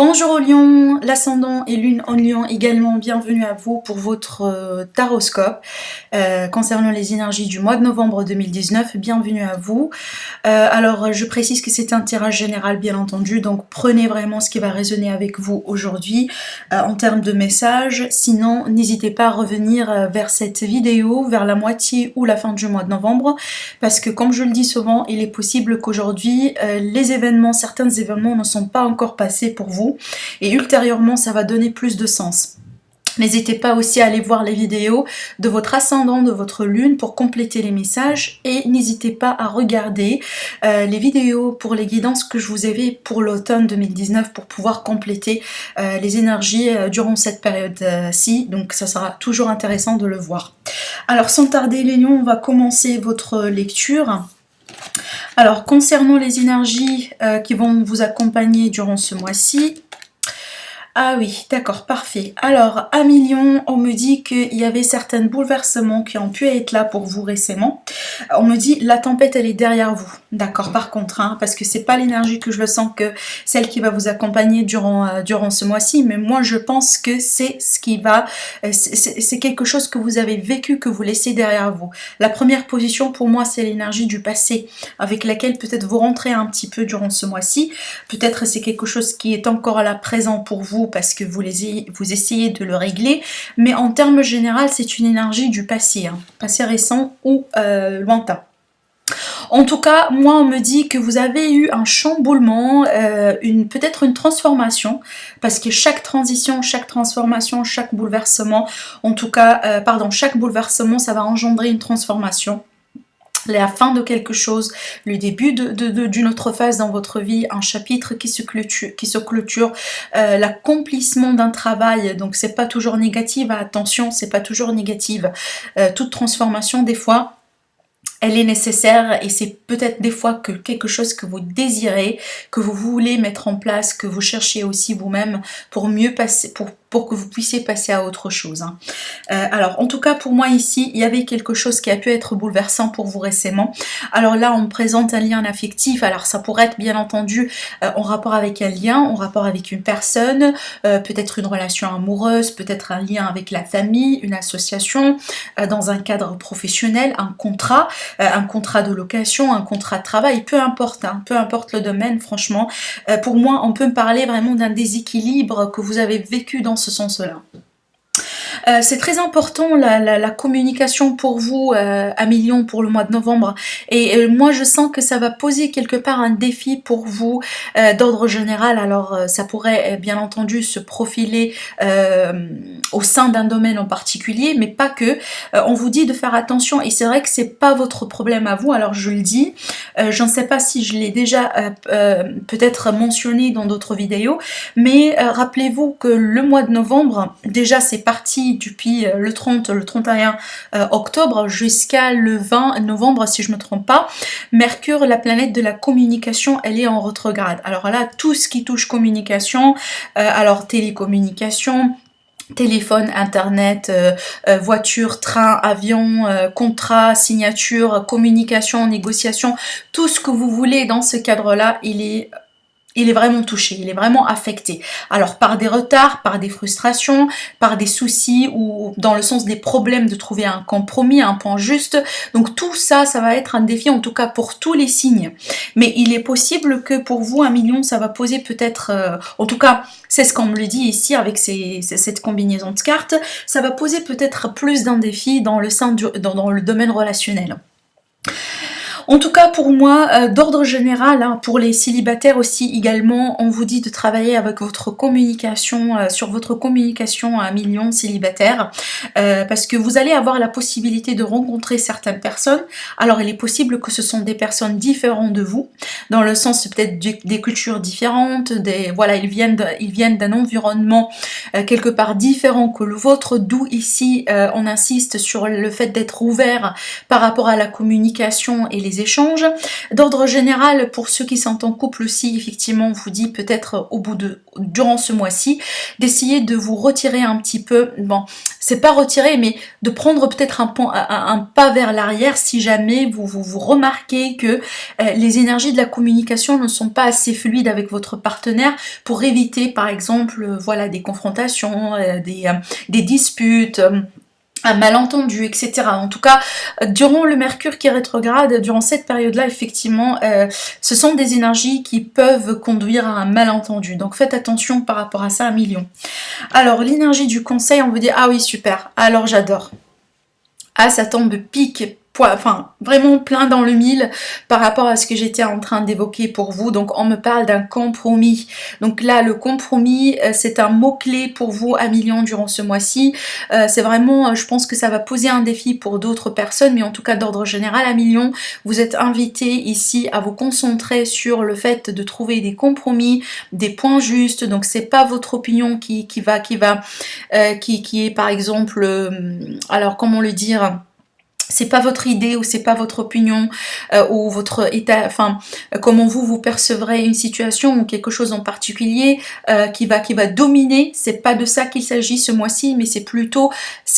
Bonjour aux lions, l'ascendant et lune en lion également, bienvenue à vous pour votre taroscope concernant les énergies du mois de novembre 2019, bienvenue à vous. Alors je précise que c'est un tirage général bien entendu, donc prenez vraiment ce qui va résonner avec vous aujourd'hui en termes de messages, sinon n'hésitez pas à revenir vers cette vidéo, vers la moitié ou la fin du mois de novembre, parce que comme je le dis souvent, il est possible qu'aujourd'hui certains événements ne sont pas encore passés pour vous, et ultérieurement ça va donner plus de sens. N'hésitez pas aussi à aller voir les vidéos de votre ascendant, de votre lune pour compléter les messages, et n'hésitez pas à regarder les vidéos pour les guidances que je vous ai fait pour l'automne 2019 pour pouvoir compléter les énergies durant cette période-ci, donc ça sera toujours intéressant de le voir. Alors sans tarder les lions, on va commencer votre lecture. Alors concernant les énergies qui vont vous accompagner durant ce mois-ci, ah oui, d'accord, parfait. Alors, à Lion, on me dit qu'il y avait certains bouleversements qui ont pu être là pour vous récemment. On me dit la tempête, elle est derrière vous. D'accord, par contre, hein, parce que c'est pas l'énergie que je le sens que celle qui va vous accompagner durant ce mois-ci, mais moi je pense que c'est ce qui va, c'est quelque chose que vous avez vécu, que vous laissez derrière vous. La première position pour moi, c'est l'énergie du passé, avec laquelle peut-être vous rentrez un petit peu durant ce mois-ci. Peut-être c'est quelque chose qui est encore là présent pour vous parce que vous essayez de le régler, mais en termes généraux, c'est une énergie du passé, hein, passé récent ou lointain. En tout cas, moi on me dit que vous avez eu un chamboulement, peut-être une transformation, parce que chaque transition, chaque transformation, chaque bouleversement, en tout cas, chaque bouleversement, ça va engendrer une transformation. La fin de quelque chose, le début d'une autre phase dans votre vie, un chapitre qui se clôture, l'accomplissement d'un travail, donc c'est pas toujours négatif, attention, c'est pas toujours négatif. Toute transformation, des fois, elle est nécessaire et c'est peut-être des fois que quelque chose que vous désirez, que vous voulez mettre en place, que vous cherchez aussi vous-même pour mieux passer, pour que vous puissiez passer à autre chose. Hein. Alors, en tout cas, pour moi ici, il y avait quelque chose qui a pu être bouleversant pour vous récemment. Alors là, on me présente un lien affectif. Alors, ça pourrait être bien entendu en rapport avec un lien, en rapport avec une personne, peut-être une relation amoureuse, peut-être un lien avec la famille, une association, dans un cadre professionnel, un contrat de location, un contrat de travail, peu importe, hein, peu importe le domaine, franchement. Pour moi, on peut me parler vraiment d'un déséquilibre que vous avez vécu dans ce sens-là. C'est très important la communication pour vous à Lion pour le mois de novembre, et moi je sens que ça va poser quelque part un défi pour vous d'ordre général. Alors ça pourrait bien entendu se profiler au sein d'un domaine en particulier, mais pas que. On vous dit de faire attention, et c'est vrai que c'est pas votre problème à vous, alors je le dis, je ne sais pas si je l'ai déjà peut-être mentionné dans d'autres vidéos, mais rappelez-vous que le mois de novembre, déjà c'est parti depuis le 31 octobre jusqu'à le 20 novembre si je me trompe pas. Mercure, la planète de la communication, elle est en rétrograde. Alors là, tout ce qui touche communication, alors télécommunication, téléphone, internet, voiture, train, avion, contrat, signature, communication, négociation, tout ce que vous voulez dans ce cadre-là, il est vraiment touché, il est vraiment affecté. Alors par des retards, par des frustrations, par des soucis, ou dans le sens des problèmes de trouver un compromis, un point juste. Donc tout ça, ça va être un défi, en tout cas pour tous les signes. Mais il est possible que pour vous, Lion, ça va poser peut-être, en tout cas, c'est ce qu'on me le dit ici avec cette combinaison de cartes, ça va poser peut-être plus d'un défi dans le domaine relationnel. En tout cas pour moi, d'ordre général, hein, pour les célibataires aussi également, on vous dit de travailler avec votre communication, sur votre communication à Lion célibataire, parce que vous allez avoir la possibilité de rencontrer certaines personnes. Alors il est possible que ce sont des personnes différentes de vous, dans le sens peut-être des cultures différentes, voilà, ils viennent d'un environnement quelque part différent que le vôtre, d'où ici on insiste sur le fait d'être ouvert par rapport à la communication et les petits échanges. D'ordre général, pour ceux qui sont en couple aussi, effectivement, on vous dit peut-être durant ce mois-ci, d'essayer de vous retirer un petit peu, bon, c'est pas retirer, mais de prendre peut-être un pas vers l'arrière si jamais vous remarquez que les énergies de la communication ne sont pas assez fluides avec votre partenaire pour éviter, par exemple, voilà, des confrontations, des disputes, un malentendu, etc. En tout cas, durant le Mercure qui rétrograde, durant cette période-là, effectivement, ce sont des énergies qui peuvent conduire à un malentendu. Donc faites attention par rapport à ça, un million. Alors, l'énergie du conseil, on vous dit, ah oui, super, alors j'adore. Ah, ça tombe pique, enfin vraiment plein dans le mille par rapport à ce que j'étais en train d'évoquer pour vous. Donc on me parle d'un compromis. Donc là, le compromis, c'est un mot-clé pour vous à million durant ce mois-ci. C'est vraiment, je pense que ça va poser un défi pour d'autres personnes, mais en tout cas d'ordre général à million, vous êtes invité ici à vous concentrer sur le fait de trouver des compromis, des points justes. Donc c'est pas votre opinion qui est par exemple, alors comment le dire, c'est pas votre idée ou c'est pas votre opinion ou votre état, enfin comment vous percevrez une situation ou quelque chose en particulier qui va dominer. C'est pas de ça qu'il s'agit ce mois-ci, mais c'est plutôt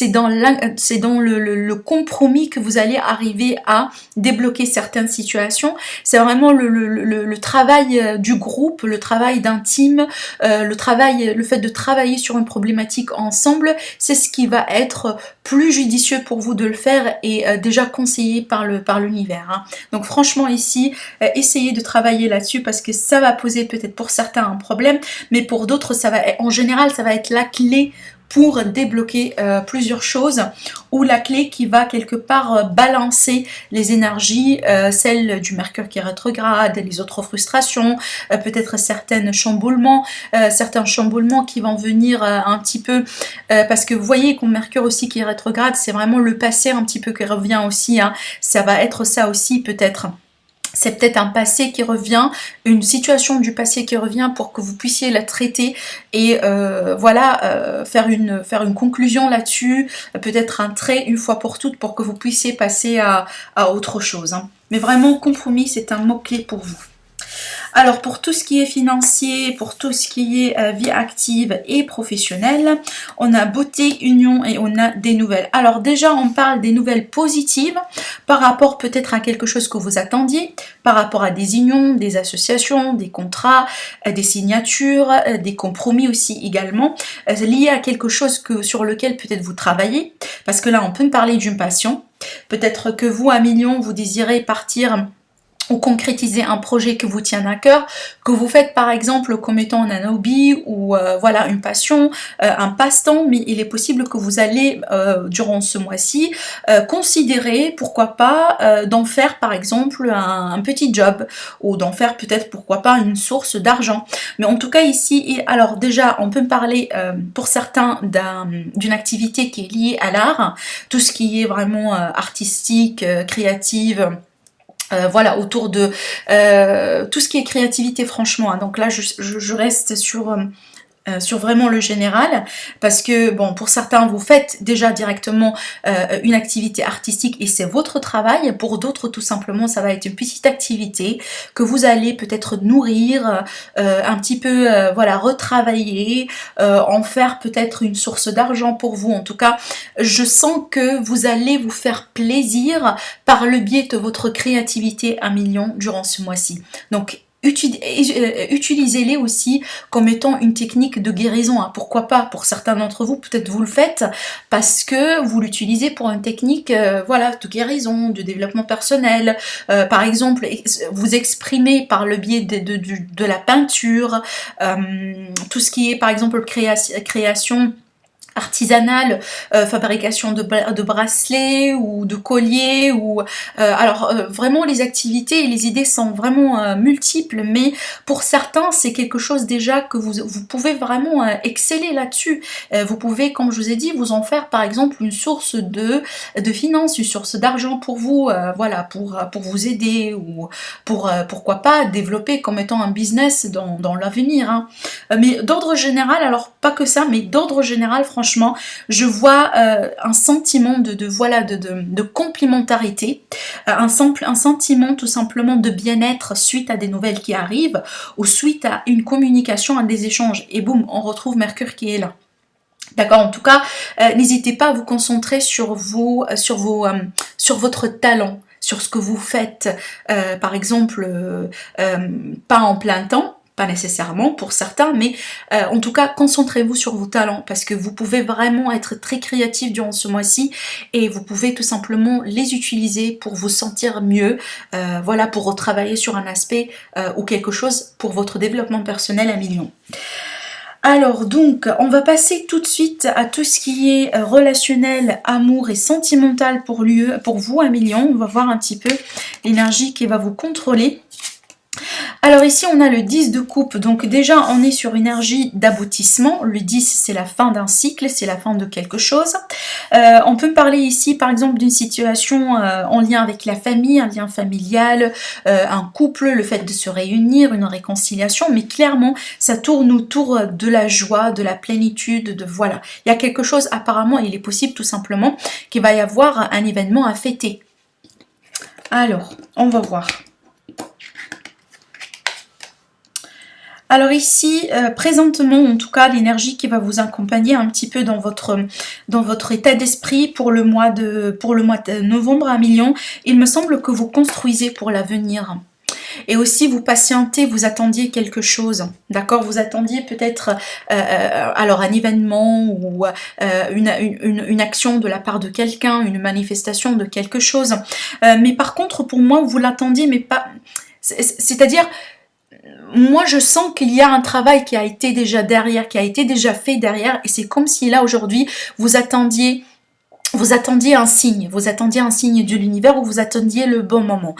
dans le compromis que vous allez arriver à débloquer certaines situations. C'est vraiment le travail du groupe, le travail d'un team, le fait de travailler sur une problématique ensemble. C'est ce qui va être plus judicieux pour vous de le faire et déjà conseillé par l'univers. Hein. Donc franchement ici, essayez de travailler là-dessus parce que ça va poser peut-être pour certains un problème, mais pour d'autres, en général, ça va être la clé pour débloquer plusieurs choses, ou la clé qui va quelque part balancer les énergies, celle du Mercure qui rétrograde, les autres frustrations, peut-être certains chamboulements qui vont venir un petit peu, parce que vous voyez qu'on Mercure aussi qui rétrograde, c'est vraiment le passé un petit peu qui revient aussi, hein. Ça va être ça aussi peut-être. C'est peut-être un passé qui revient, une situation du passé qui revient pour que vous puissiez la traiter et faire une conclusion là-dessus, peut-être un trait une fois pour toutes pour que vous puissiez passer à autre chose. Hein. Mais vraiment, compromis, c'est un mot-clé pour vous. Alors pour tout ce qui est financier, pour tout ce qui est vie active et professionnelle, on a beauté, union et on a des nouvelles. Alors déjà on parle des nouvelles positives par rapport peut-être à quelque chose que vous attendiez, par rapport à des unions, des associations, des contrats, des signatures, des compromis aussi également, liés à quelque chose sur lequel peut-être vous travaillez, parce que là on peut me parler d'une passion, peut-être que vous à million vous désirez partir ou concrétiser un projet que vous tient à cœur, que vous faites par exemple comme étant un hobby ou voilà une passion, un passe-temps, mais il est possible que vous allez durant ce mois-ci considérer pourquoi pas d'en faire par exemple un petit job ou d'en faire peut-être pourquoi pas une source d'argent. Mais en tout cas ici, alors déjà on peut parler pour certains d'une activité qui est liée à l'art, tout ce qui est vraiment artistique, créative, voilà, autour de tout ce qui est créativité franchement. Hein. Donc là, je reste sur vraiment le général, parce que bon, pour certains vous faites déjà directement une activité artistique et c'est votre travail. Pour d'autres tout simplement ça va être une petite activité que vous allez peut-être nourrir, un petit peu voilà, retravailler, en faire peut-être une source d'argent pour vous. En tout cas je sens que vous allez vous faire plaisir par le biais de votre créativité à million durant ce mois-ci. Donc utilisez-les aussi comme étant une technique de guérison. Hein. Pourquoi pas? Pour certains d'entre vous, peut-être vous le faites parce que vous l'utilisez pour une technique voilà, de guérison, de développement personnel. Par exemple, vous exprimez par le biais de la peinture, tout ce qui est par exemple création artisanale, fabrication de bracelets ou de colliers ou vraiment les activités et les idées sont vraiment multiples, mais pour certains c'est quelque chose déjà que vous pouvez vraiment exceller là-dessus. Vous pouvez, comme je vous ai dit, vous en faire par exemple une source de finances, une source d'argent pour vous, voilà, pour vous aider ou pour pourquoi pas développer comme étant un business dans l'avenir. Hein. Mais d'ordre général, alors pas que ça, mais d'ordre général, franchement franchement, je vois un sentiment voilà, de complémentarité, un sentiment tout simplement de bien-être suite à des nouvelles qui arrivent ou suite à une communication, à des échanges. Et boum, on retrouve Mercure qui est là. D'accord, en tout cas, n'hésitez pas à vous concentrer sur sur votre talent, sur ce que vous faites. Par exemple, pas en plein temps, pas nécessairement pour certains, mais en tout cas, concentrez-vous sur vos talents parce que vous pouvez vraiment être très créatif durant ce mois-ci et vous pouvez tout simplement les utiliser pour vous sentir mieux, voilà, pour retravailler sur un aspect ou quelque chose pour votre développement personnel à million. Alors donc, on va passer tout de suite à tout ce qui est relationnel, amour et sentimental pour vous à million. On va voir un petit peu l'énergie qui va vous contrôler. Alors ici, on a le 10 de coupe. Donc déjà, on est sur une énergie d'aboutissement. Le 10, c'est la fin d'un cycle, c'est la fin de quelque chose. On peut parler ici, par exemple, d'une situation en lien avec la famille, un lien familial, un couple, le fait de se réunir, une réconciliation. Mais clairement, ça tourne autour de la joie, de la plénitude, de voilà. Il y a quelque chose, apparemment, il est possible tout simplement qu'il va y avoir un événement à fêter. Alors, on va voir. Alors ici, présentement, en tout cas, l'énergie qui va vous accompagner un petit peu dans votre état d'esprit pour le mois de novembre à million, il me semble que vous construisez pour l'avenir. Et aussi, vous patientez, vous attendiez quelque chose, d'accord? Vous attendiez peut-être alors un événement ou une action de la part de quelqu'un, une manifestation de quelque chose. Mais par contre, pour moi, vous l'attendiez, mais pas... C'est-à-dire... Moi, je sens qu'il y a un travail qui a été déjà derrière, qui a été déjà fait derrière, et c'est comme si là, aujourd'hui, vous attendiez un signe de l'univers ou vous attendiez le bon moment.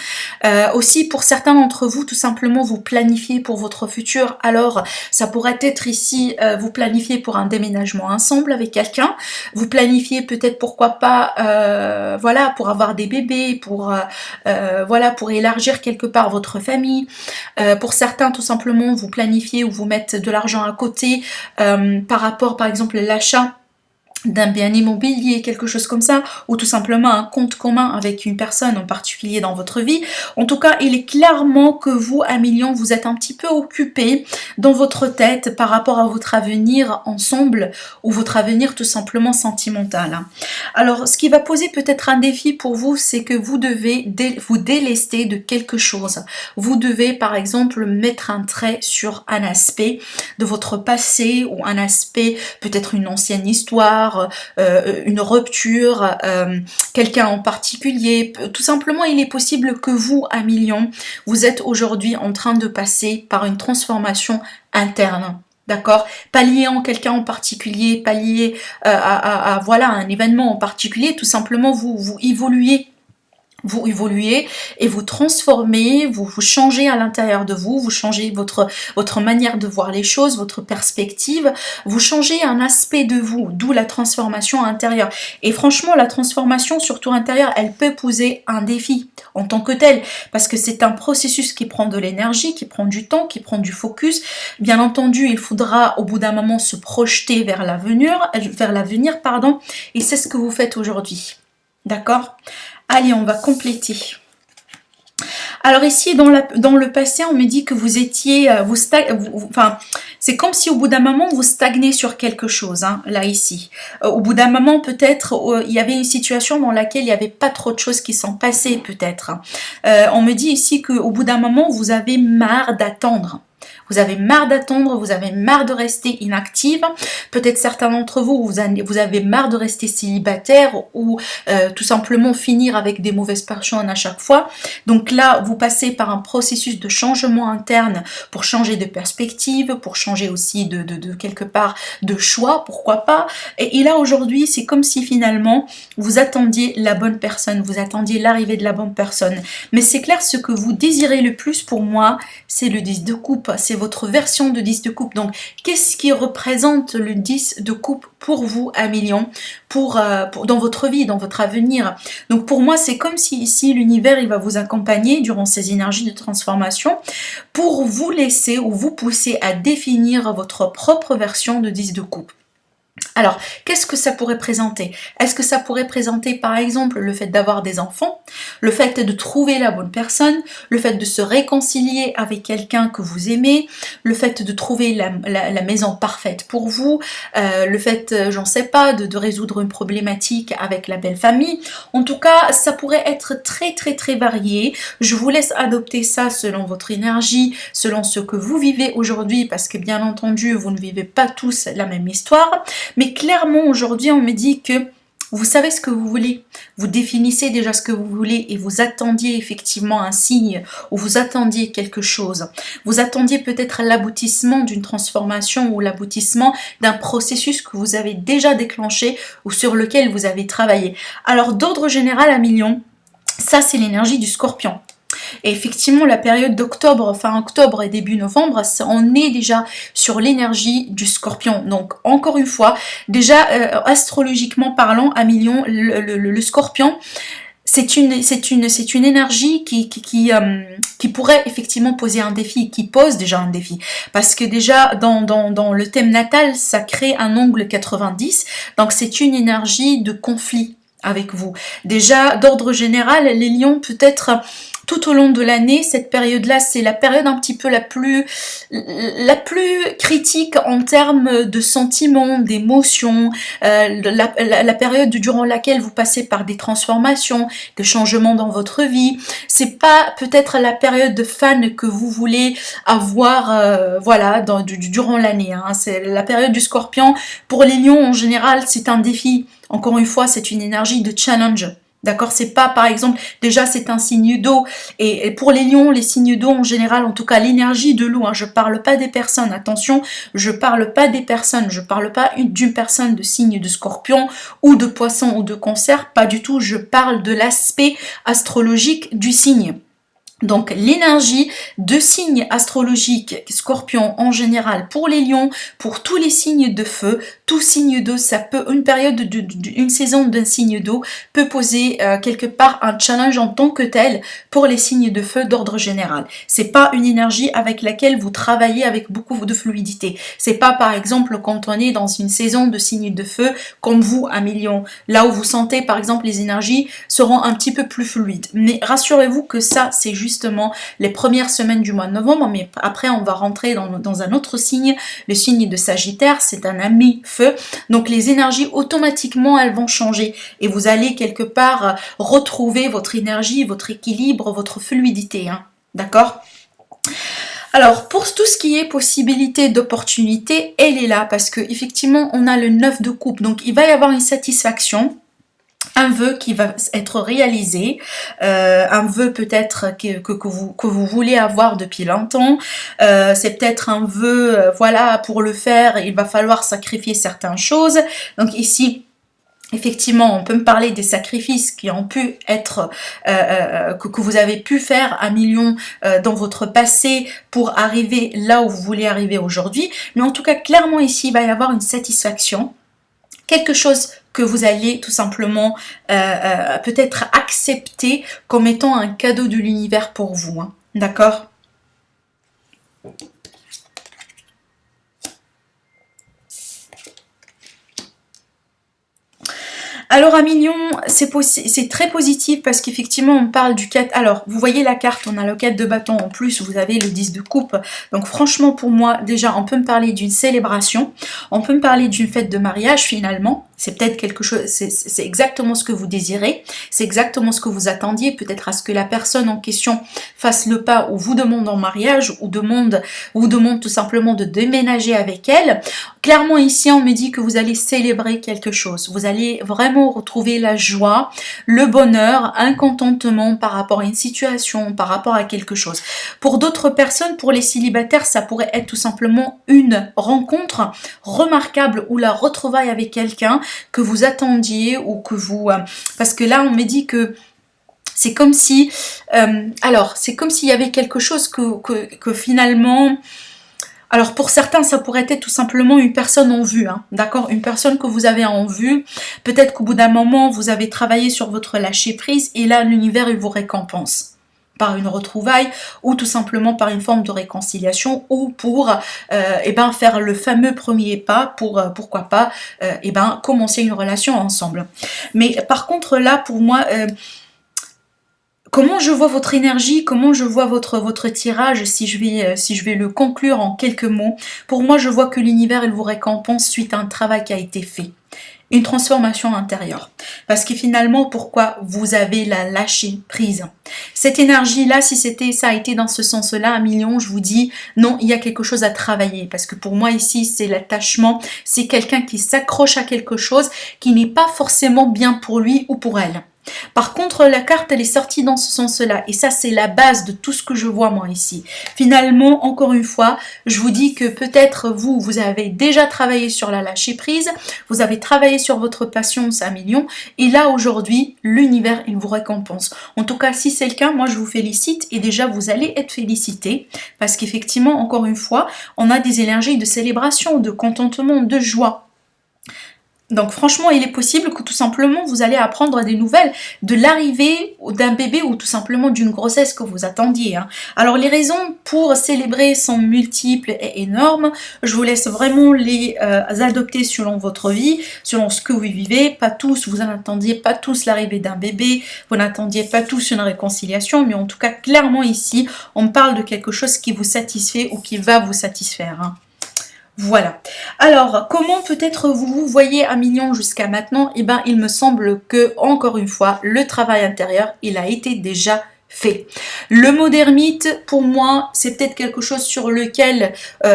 Aussi, pour certains d'entre vous, tout simplement, vous planifiez pour votre futur. Alors, ça pourrait être ici, vous planifiez pour un déménagement ensemble avec quelqu'un. Vous planifiez peut-être, pourquoi pas, voilà, pour avoir des bébés, voilà, pour élargir quelque part votre famille. Pour certains, tout simplement, vous planifiez ou vous mettez de l'argent à côté par rapport, par exemple, à l'achat d'un bien immobilier, quelque chose comme ça, ou tout simplement un compte commun avec une personne en particulier dans votre vie. En tout cas, il est clairement que vous, à million, vous êtes un petit peu occupé dans votre tête par rapport à votre avenir ensemble, ou votre avenir tout simplement sentimental. Alors, ce qui va poser peut-être un défi pour vous, c'est que vous devez vous délester de quelque chose. Vous devez, par exemple, mettre un trait sur un aspect de votre passé, ou un aspect, peut-être une ancienne histoire, une rupture, quelqu'un en particulier. Tout simplement, il est possible que vous, à million, vous êtes aujourd'hui en train de passer par une transformation interne. D'accord? Pas lié en quelqu'un en particulier, pas lié voilà, un événement en particulier. Tout simplement, vous évoluez. Vous évoluez et vous transformez, vous changez à l'intérieur de vous, vous changez votre manière de voir les choses, votre perspective, vous changez un aspect de vous, d'où la transformation intérieure. Et franchement, la transformation, surtout intérieure, elle peut poser un défi en tant que tel, parce que c'est un processus qui prend de l'énergie, qui prend du temps, qui prend du focus. Bien entendu, il faudra au bout d'un moment se projeter vers l'avenir, pardon, et c'est ce que vous faites aujourd'hui. D'accord ? Allez, on va compléter. Alors ici, dans le passé, on me dit que vous étiez... enfin, c'est comme si au bout d'un moment, vous stagnez sur quelque chose, hein, là, ici. Au bout d'un moment, peut-être, il y avait une situation dans laquelle il n'y avait pas trop de choses qui sont passées, peut-être. On me dit ici qu'au bout d'un moment, vous avez marre d'attendre. Vous avez marre d'attendre, vous avez marre de rester inactive. Peut-être certains d'entre vous, vous avez marre de rester célibataire ou tout simplement finir avec des mauvaises personnes à chaque fois. Donc là, vous passez par un processus de changement interne pour changer de perspective, pour changer aussi de quelque part de choix, pourquoi pas. Et là, aujourd'hui, c'est comme si finalement, vous attendiez la bonne personne, vous attendiez l'arrivée de la bonne personne. Mais c'est clair, ce que vous désirez le plus pour moi, c'est le 10 de coupe, c'est votre version de 10 de coupe. Donc, qu'est-ce qui représente le 10 de coupe pour vous à million, dans votre vie, dans votre avenir? Donc, pour moi, c'est comme si ici, l'univers, il va vous accompagner durant ces énergies de transformation pour vous laisser ou vous pousser à définir votre propre version de 10 de coupe. Alors, qu'est-ce que ça pourrait présenter? Est-ce que ça pourrait présenter, par exemple, le fait d'avoir des enfants, le fait de trouver la bonne personne, le fait de se réconcilier avec quelqu'un que vous aimez, le fait de trouver la maison parfaite pour vous, le fait, j'en sais pas, de résoudre une problématique avec la belle famille. En tout cas, ça pourrait être très très très varié. Je vous laisse adopter ça selon votre énergie, selon ce que vous vivez aujourd'hui, parce que bien entendu, vous ne vivez pas tous la même histoire. Mais clairement, aujourd'hui, on me dit que vous savez ce que vous voulez. Vous définissez déjà ce que vous voulez et vous attendiez effectivement un signe ou vous attendiez quelque chose. Vous attendiez peut-être l'aboutissement d'une transformation ou l'aboutissement d'un processus que vous avez déjà déclenché ou sur lequel vous avez travaillé. Alors, d'ordre général à million, ça c'est l'énergie du Scorpion. Et effectivement, la période d'octobre, fin octobre et début novembre, on est déjà sur l'énergie du Scorpion. Donc, encore une fois, déjà, astrologiquement parlant, à million, le Scorpion, c'est une énergie qui pourrait effectivement poser un défi, qui pose déjà un défi. Parce que déjà, dans le thème natal, ça crée un angle 90. Donc, c'est une énergie de conflit avec vous. Déjà, d'ordre général, les lions, peut-être tout au long de l'année, cette période-là, c'est la période un petit peu la plus critique en termes de sentiments, d'émotions, la période durant laquelle vous passez par des transformations, des changements dans votre vie. C'est pas peut-être la période de fan que vous voulez avoir, voilà, durant l'année. Hein. C'est la période du Scorpion. Pour les lions, en général, c'est un défi. Encore une fois, c'est une énergie de challenge. D'accord, c'est pas, par exemple, déjà c'est un signe d'eau, et pour les lions, les signes d'eau en général, en tout cas l'énergie de l'eau, hein, je parle pas des personnes, attention, je parle pas des personnes, je parle pas d'une personne de signe de Scorpion, ou de Poisson, ou de Cancer, pas du tout, je parle de l'aspect astrologique du signe. Donc l'énergie de signes astrologiques Scorpion en général pour les lions, pour tous les signes de feu, tout signe d'eau, ça peut, une période une saison d'un signe d'eau peut poser quelque part un challenge en tant que tel pour les signes de feu d'ordre général. C'est pas une énergie avec laquelle vous travaillez avec beaucoup de fluidité. C'est pas par exemple quand on est dans une saison de signes de feu comme vous à million, là où vous sentez par exemple les énergies seront un petit peu plus fluides. Mais rassurez-vous que ça c'est justement les premières semaines du mois de novembre, mais après on va rentrer dans un autre signe, le signe de Sagittaire, c'est un ami feu, donc les énergies automatiquement elles vont changer et vous allez quelque part retrouver votre énergie, votre équilibre, votre fluidité, hein. D'accord ? Alors, pour tout ce qui est possibilité d'opportunité, elle est là parce que effectivement on a le 9 de coupe, donc il va y avoir une satisfaction, un vœu qui va être réalisé, un vœu peut-être que vous voulez avoir depuis longtemps, c'est peut-être un vœu, voilà, pour le faire, il va falloir sacrifier certaines choses, donc ici, effectivement, on peut me parler des sacrifices qui ont pu être, que vous avez pu faire à million dans votre passé pour arriver là où vous voulez arriver aujourd'hui, mais en tout cas, clairement ici, il va y avoir une satisfaction, quelque chose que vous allez tout simplement peut-être accepter comme étant un cadeau de l'univers pour vous, hein. D'accord ? Alors à million, c'est très positif parce qu'effectivement on parle du 4. Alors vous voyez la carte, on a le 4 de bâton en plus, vous avez le 10 de coupe. Donc franchement pour moi déjà on peut me parler d'une célébration, on peut me parler d'une fête de mariage finalement. C'est peut-être quelque chose, c'est exactement ce que vous désirez, c'est exactement ce que vous attendiez, peut-être à ce que la personne en question fasse le pas ou vous demande en mariage ou vous demande tout simplement de déménager avec elle. Clairement ici on me dit que vous allez célébrer quelque chose, vous allez vraiment retrouver la joie, le bonheur, un contentement par rapport à une situation, par rapport à quelque chose. Pour d'autres personnes, pour les célibataires, ça pourrait être tout simplement une rencontre remarquable ou la retrouvaille avec quelqu'un que vous attendiez ou que vous... parce que là, on me dit que c'est comme si... alors, c'est comme s'il y avait quelque chose que finalement... Alors pour certains, ça pourrait être tout simplement une personne en vue, hein, d'accord ? Une personne que vous avez en vue. Peut-être qu'au bout d'un moment, vous avez travaillé sur votre lâcher prise et là, l'univers, il vous récompense. par une retrouvaille ou tout simplement par une forme de réconciliation ou pour faire le fameux premier pas pour pourquoi pas commencer une relation ensemble. Mais par contre là pour moi comment je vois votre énergie, comment je vois votre tirage, si je vais le conclure en quelques mots. Pour moi, je vois que l'univers, il vous récompense suite à un travail qui a été fait. Une transformation intérieure. Parce que finalement, pourquoi vous avez la lâcher prise? Cette énergie-là, si ça a été dans ce sens-là, 1 million, je vous dis, non, il y a quelque chose à travailler. Parce que pour moi, ici, c'est l'attachement. C'est quelqu'un qui s'accroche à quelque chose qui n'est pas forcément bien pour lui ou pour elle. Par contre, la carte, elle est sortie dans ce sens-là. Et ça, c'est la base de tout ce que je vois, moi, ici. Finalement, encore une fois, je vous dis que peut-être vous avez déjà travaillé sur la lâcher-prise. Vous avez travaillé sur votre patience, 1 million. Et là, aujourd'hui, l'univers, il vous récompense. En tout cas, si c'est le cas, moi, je vous félicite. Et déjà, vous allez être félicité. Parce qu'effectivement, encore une fois, on a des énergies de célébration, de contentement, de joie. Donc franchement, il est possible que tout simplement vous allez apprendre des nouvelles de l'arrivée d'un bébé ou tout simplement d'une grossesse que vous attendiez. Alors les raisons pour célébrer sont multiples et énormes. Je vous laisse vraiment les adopter selon votre vie, selon ce que vous vivez. Pas tous, vous n'attendiez pas tous l'arrivée d'un bébé, vous n'attendiez pas tous une réconciliation, mais en tout cas clairement ici, on parle de quelque chose qui vous satisfait ou qui va vous satisfaire. Voilà. Alors, comment peut-être vous voyez 1 million jusqu'à maintenant? Eh bien, il me semble que, encore une fois, le travail intérieur, il a été déjà fait. Le mot d'ermite, pour moi, c'est peut-être quelque chose sur lequel,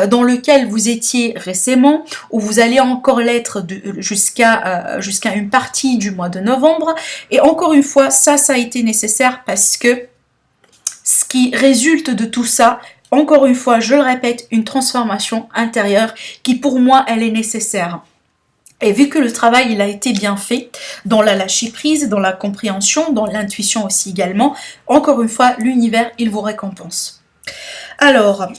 dans lequel vous étiez récemment, ou vous allez encore l'être jusqu'à une partie du mois de novembre. Et encore une fois, ça a été nécessaire parce que ce qui résulte de tout ça, encore une fois, je le répète, une transformation intérieure qui pour moi, elle est nécessaire. Et vu que le travail, il a été bien fait, dans la lâcher prise, dans la compréhension, dans l'intuition aussi également, encore une fois, l'univers, il vous récompense. Alors,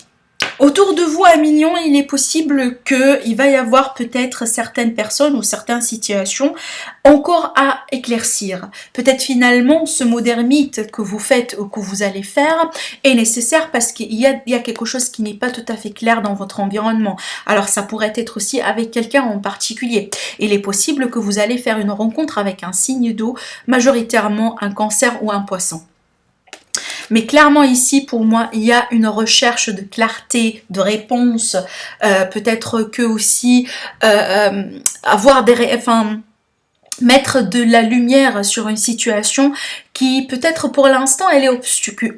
autour de vous, 1 million, il est possible qu'il va y avoir peut-être certaines personnes ou certaines situations encore à éclaircir. Peut-être finalement, ce mot d'ermite que vous faites ou que vous allez faire est nécessaire parce qu'il y a quelque chose qui n'est pas tout à fait clair dans votre environnement. Alors ça pourrait être aussi avec quelqu'un en particulier. Il est possible que vous allez faire une rencontre avec un signe d'eau, majoritairement un Cancer ou un Poisson. Mais clairement ici, pour moi, il y a une recherche de clarté, de réponse, peut-être que aussi avoir mettre de la lumière sur une situation qui peut-être pour l'instant elle est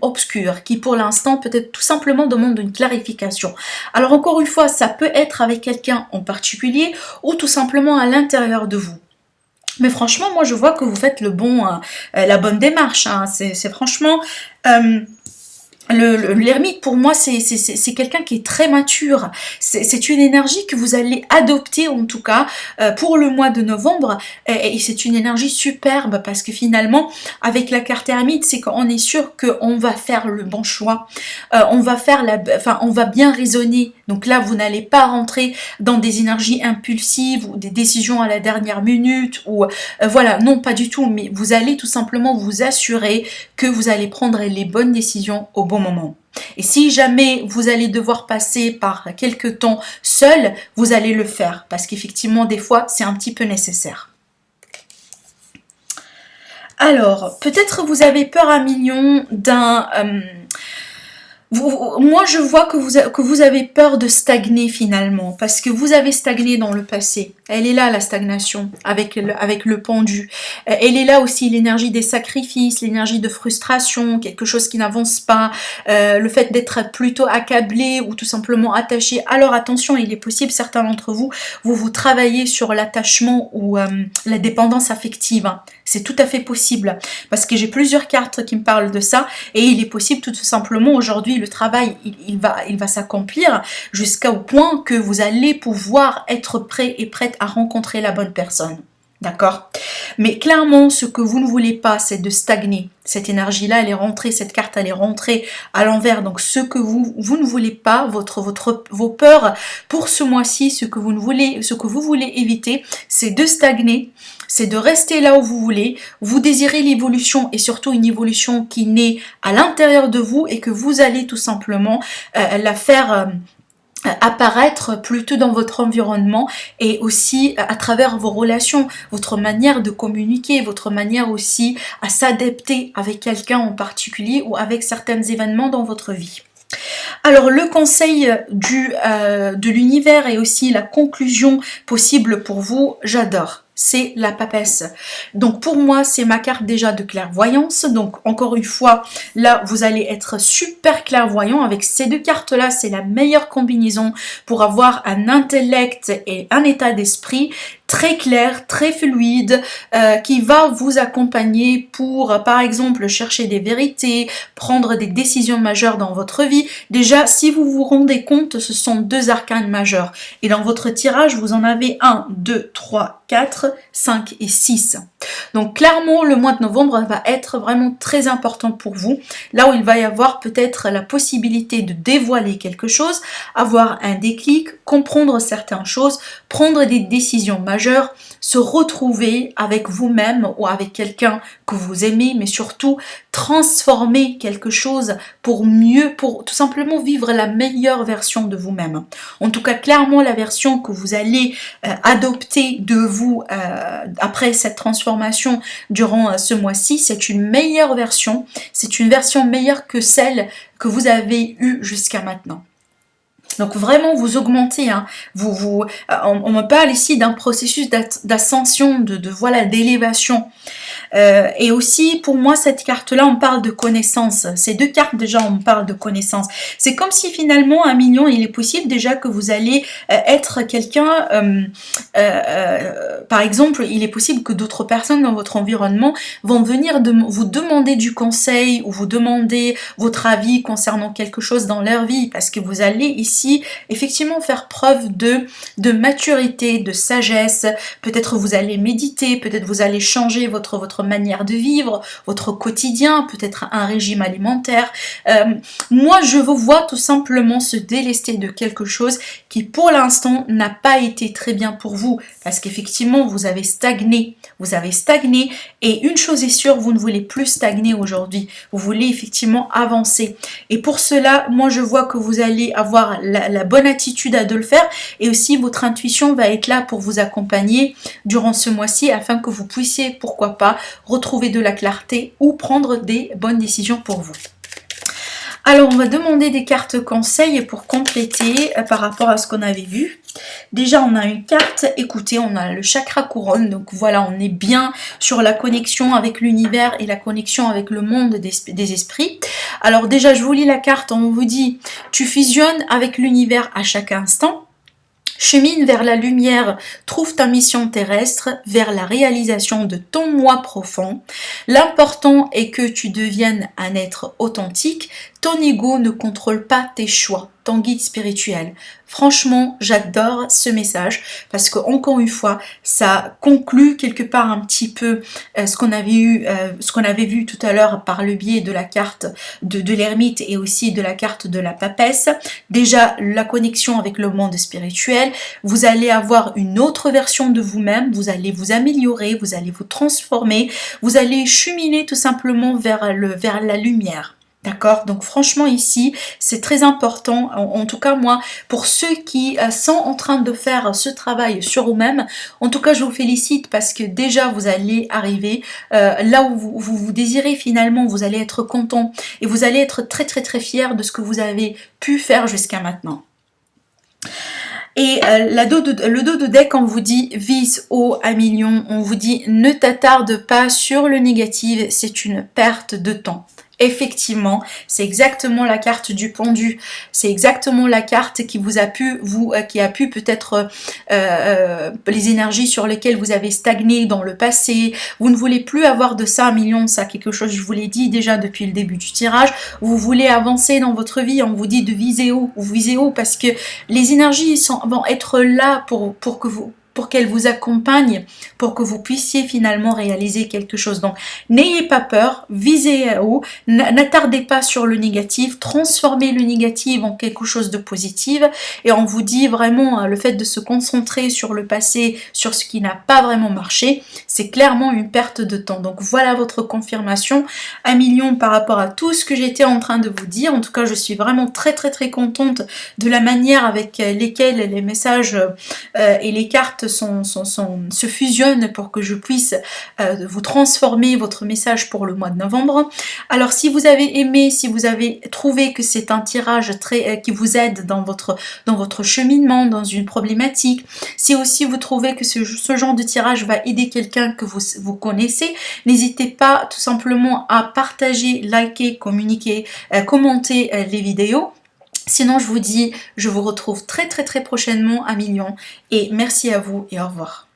obscure, qui pour l'instant peut-être tout simplement demande une clarification. Alors encore une fois, ça peut être avec quelqu'un en particulier ou tout simplement à l'intérieur de vous. Mais franchement, moi je vois que vous faites la bonne démarche. C'est franchement... L'ermite pour moi c'est quelqu'un qui est très mature, c'est une énergie que vous allez adopter en tout cas pour le mois de novembre et c'est une énergie superbe parce que finalement avec la carte ermite c'est qu'on est sûr qu'on va faire le bon choix, on va bien raisonner. Donc là vous n'allez pas rentrer dans des énergies impulsives ou des décisions à la dernière minute ou voilà, non pas du tout, mais vous allez tout simplement vous assurer que vous allez prendre les bonnes décisions au bon moment. Et si jamais vous allez devoir passer par quelques temps seul, vous allez le faire parce qu'effectivement des fois c'est un petit peu nécessaire. Alors, peut-être vous avez peur 1 million moi je vois que vous avez peur de stagner finalement parce que vous avez stagné dans le passé. Elle est là la stagnation avec le pendu. Elle est là aussi l'énergie des sacrifices, l'énergie de frustration, quelque chose qui n'avance pas, le fait d'être plutôt accablé ou tout simplement attaché. Alors attention, il est possible, certains d'entre vous, vous travaillez sur l'attachement ou la dépendance affective. C'est tout à fait possible parce que j'ai plusieurs cartes qui me parlent de ça et il est possible tout simplement aujourd'hui le travail il va s'accomplir jusqu'au point que vous allez pouvoir être prêt et prête à rencontrer la bonne personne. D'accord? Mais clairement, ce que vous ne voulez pas, c'est de stagner. Cette énergie-là, elle est rentrée, cette carte, elle est rentrée à l'envers. Donc, ce que vous ne voulez pas, vos peurs pour ce mois-ci, ce que vous voulez éviter, c'est de stagner, c'est de rester là où vous voulez. Vous désirez l'évolution et surtout une évolution qui naît à l'intérieur de vous et que vous allez tout simplement la faire apparaître plutôt dans votre environnement et aussi à travers vos relations, votre manière de communiquer, votre manière aussi à s'adapter avec quelqu'un en particulier ou avec certains événements dans votre vie. Alors le conseil de l'univers et aussi la conclusion possible pour vous, j'adore. C'est la papesse. Donc pour moi, c'est ma carte déjà de clairvoyance. Donc encore une fois, là, vous allez être super clairvoyant. Avec ces deux cartes-là, c'est la meilleure combinaison pour avoir un intellect et un état d'esprit très clair, très fluide, qui va vous accompagner pour, par exemple, chercher des vérités, prendre des décisions majeures dans votre vie. Déjà, si vous vous rendez compte, ce sont deux arcanes majeurs. Et dans votre tirage, vous en avez 1, 2, 3, 4, 5 et 6. Donc clairement, le mois de novembre va être vraiment très important pour vous. Là où il va y avoir peut-être la possibilité de dévoiler quelque chose, avoir un déclic, comprendre certaines choses, prendre des décisions majeures, se retrouver avec vous-même ou avec quelqu'un que vous aimez, mais surtout transformer quelque chose pour tout simplement vivre la meilleure version de vous-même. En tout cas, clairement, la version que vous allez adopter de vous après cette transformation durant ce mois-ci, c'est une meilleure version. C'est une version meilleure que celle que vous avez eue jusqu'à maintenant. Donc vraiment vous augmentez, hein. On me parle ici d'un processus d'ascension, voilà, d'élévation. Et aussi pour moi cette carte là on parle de connaissance. Ces deux cartes déjà on parle de connaissance. C'est comme si finalement 1 million il est possible déjà que vous allez être quelqu'un, par exemple il est possible que d'autres personnes dans votre environnement vont venir vous demander du conseil ou vous demander votre avis concernant quelque chose dans leur vie, parce que vous allez ici effectivement faire preuve de maturité, de sagesse. Peut-être vous allez méditer, peut-être vous allez changer votre manière de vivre, votre quotidien, peut-être un régime alimentaire. Moi, je vous vois tout simplement se délester de quelque chose qui, pour l'instant, n'a pas été très bien pour vous, parce qu'effectivement, vous avez stagné. Vous avez stagné, et une chose est sûre, vous ne voulez plus stagner aujourd'hui. Vous voulez effectivement avancer. Et pour cela, moi, je vois que vous allez avoir la bonne attitude à de le faire, et aussi votre intuition va être là pour vous accompagner durant ce mois-ci, afin que vous puissiez, pourquoi pas, retrouver de la clarté ou prendre des bonnes décisions pour vous. Alors, on va demander des cartes conseils pour compléter par rapport à ce qu'on avait vu. Déjà, on a une carte, écoutez, on a le chakra couronne. Donc voilà, on est bien sur la connexion avec l'univers et la connexion avec le monde des esprits. Alors déjà, je vous lis la carte, on vous dit, tu fusionnes avec l'univers à chaque instant. Chemine vers la lumière, trouve ta mission terrestre vers la réalisation de ton moi profond. L'important est que tu deviennes un être authentique. Ton ego ne contrôle pas tes choix, ton guide spirituel. Franchement, j'adore ce message parce que encore une fois, ça conclut quelque part un petit peu ce qu'on avait vu tout à l'heure par le biais de la carte de l'ermite et aussi de la carte de la papesse. Déjà, la connexion avec le monde spirituel. Vous allez avoir une autre version de vous-même. Vous allez vous améliorer, vous allez vous transformer, vous allez cheminer tout simplement vers la lumière. D'accord, donc franchement ici c'est très important, en tout cas moi pour ceux qui sont en train de faire ce travail sur eux-mêmes, en tout cas je vous félicite parce que déjà vous allez arriver là où vous désirez finalement, vous allez être content et vous allez être très très très fier de ce que vous avez pu faire jusqu'à maintenant. Et le dos de deck, on vous dit vise haut à million, on vous dit ne t'attarde pas sur le négatif, c'est une perte de temps. Effectivement, c'est exactement la carte du pendu. C'est exactement la carte qui vous a pu, qui a pu peut-être les énergies sur lesquelles vous avez stagné dans le passé. Vous ne voulez plus avoir de ça, 1 million de ça, quelque chose, je vous l'ai dit déjà depuis le début du tirage. Vous voulez avancer dans votre vie, on vous dit de viser haut. Vous visez haut parce que les énergies vont être là pour pour qu'elle vous accompagne, pour que vous puissiez finalement réaliser quelque chose. Donc, n'ayez pas peur, visez haut, n'attardez pas sur le négatif, transformez le négatif en quelque chose de positif, et on vous dit vraiment le fait de se concentrer sur le passé, sur ce qui n'a pas vraiment marché, c'est clairement une perte de temps. Donc voilà votre confirmation, 1 million par rapport à tout ce que j'étais en train de vous dire. En tout cas, je suis vraiment très contente de la manière avec lesquelles les messages et les cartes se fusionnent pour que je puisse vous transformer votre message pour le mois de novembre. Alors si vous avez aimé, si vous avez trouvé que c'est un tirage qui vous aide dans votre cheminement, dans une problématique, si aussi vous trouvez que ce genre de tirage va aider quelqu'un que vous connaissez, n'hésitez pas tout simplement à partager, liker, communiquer, commenter les vidéos. Sinon, je vous dis, je vous retrouve très prochainement à 1 million, et merci à vous et au revoir.